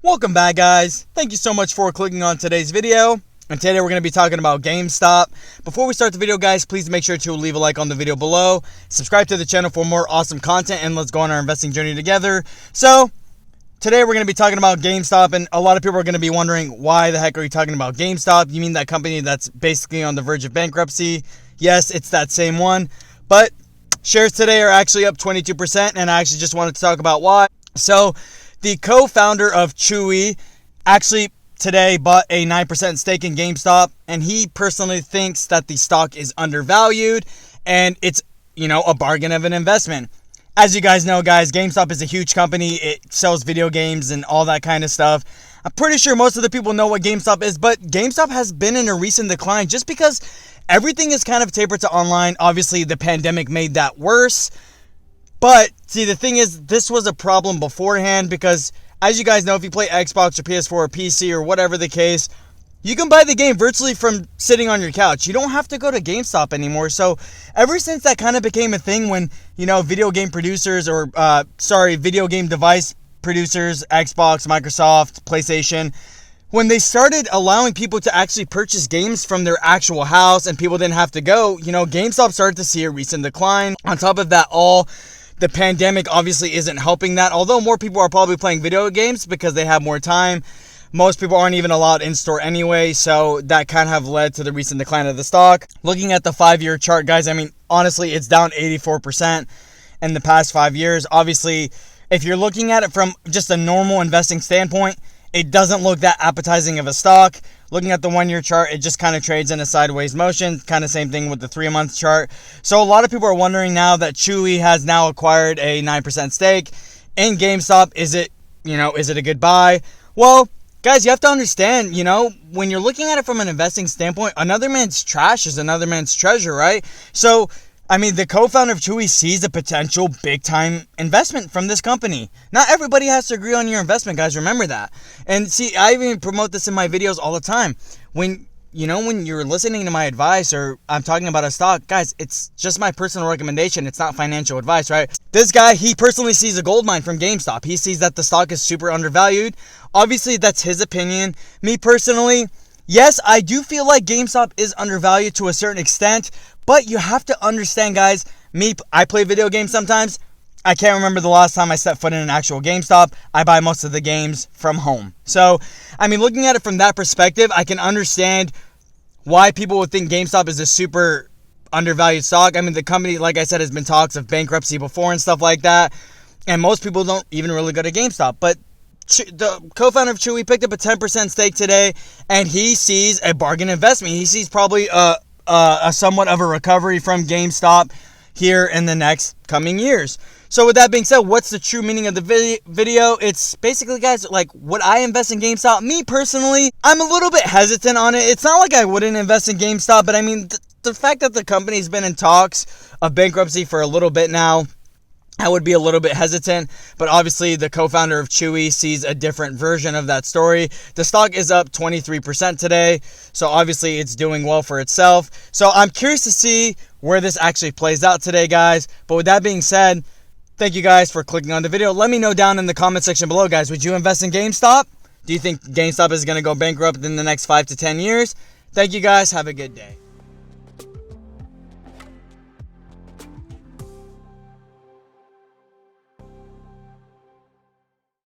Welcome back, guys. Thank you so much for clicking on today's video. And today we're going to be talking about GameStop. Before we start the video, guys, please make sure to leave a like on the video below. Subscribe to the channel for more awesome content, and let's go on our investing journey together. So, today we're going to be talking about GameStop, and a lot of people are going to be wondering, why the heck are you talking about GameStop? You mean that company that's basically on the verge of bankruptcy? Yes, it's that same one. But shares today are actually up 22%, and I actually just wanted to talk about why. So, the co-founder of Chewy actually today bought a 9% stake in GameStop, and he personally thinks that the stock is undervalued and it's, a bargain of an investment. As you guys know, guys, GameStop is a huge company. It sells video games and all that kind of stuff. I'm pretty sure most of the people know what GameStop is, but GameStop has been in a recent decline just because everything is kind of tapered to online. Obviously, the pandemic made that worse. But, see, the thing is, this was a problem beforehand because, as you guys know, if you play Xbox or PS4 or PC or whatever the case, you can buy the game virtually from sitting on your couch. You don't have to go to GameStop anymore. So, ever since that kind of became a thing when, video game producers or, video game device producers, Xbox, Microsoft, PlayStation, when they started allowing people to actually purchase games from their actual house and people didn't have to go, GameStop started to see a recent decline. On top of that, the pandemic obviously isn't helping that. Although more people are probably playing video games because they have more time, most people aren't even allowed in-store anyway, so that kind of led to the recent decline of the stock. Looking at the 5-year chart, guys, honestly, it's down 84% in the past 5 years. Obviously, if you're looking at it from just a normal investing standpoint, it doesn't look that appetizing of a stock. Looking at the 1-year chart, it just kind of trades in a sideways motion. Kind of same thing with the 3-month chart. So a lot of people are wondering now that Chewy has now acquired a 9% stake in GameStop. Is it a good buy? Well, guys, you have to understand, when you're looking at it from an investing standpoint, another man's trash is another man's treasure, right? So, the co-founder of Chewy sees a potential big-time investment from this company. Not everybody has to agree on your investment, guys. Remember that. And see, I even promote this in my videos all the time. When you're listening to my advice or I'm talking about a stock, guys, it's just my personal recommendation. It's not financial advice, right? This guy, he personally sees a gold mine from GameStop. He sees that the stock is super undervalued. Obviously, that's his opinion. Me personally, yes, I do feel like GameStop is undervalued to a certain extent, but you have to understand, guys, I play video games sometimes. I can't remember the last time I set foot in an actual GameStop. I buy most of the games from home. So, looking at it from that perspective, I can understand why people would think GameStop is a super undervalued stock. The company, like I said, has been talks of bankruptcy before and stuff like that. And most people don't even really go to GameStop. But the co-founder of Chewy picked up a 10% stake today, and he sees a bargain investment. He sees probably a somewhat of a recovery from GameStop here in the next coming years. So with that being said, what's the true meaning of the video? It's basically, guys, like, would I invest in GameStop? Me personally, I'm a little bit hesitant on it. It's not like I wouldn't invest in GameStop, but the fact that the company's been in talks of bankruptcy for a little bit now, I would be a little bit hesitant, but obviously the co-founder of Chewy sees a different version of that story. The stock is up 23% today, so obviously it's doing well for itself. So I'm curious to see where this actually plays out today, guys. But with that being said, thank you guys for clicking on the video. Let me know down in the comment section below, guys. Would you invest in GameStop? Do you think GameStop is going to go bankrupt in the next 5 to 10 years? Thank you, guys. Have a good day.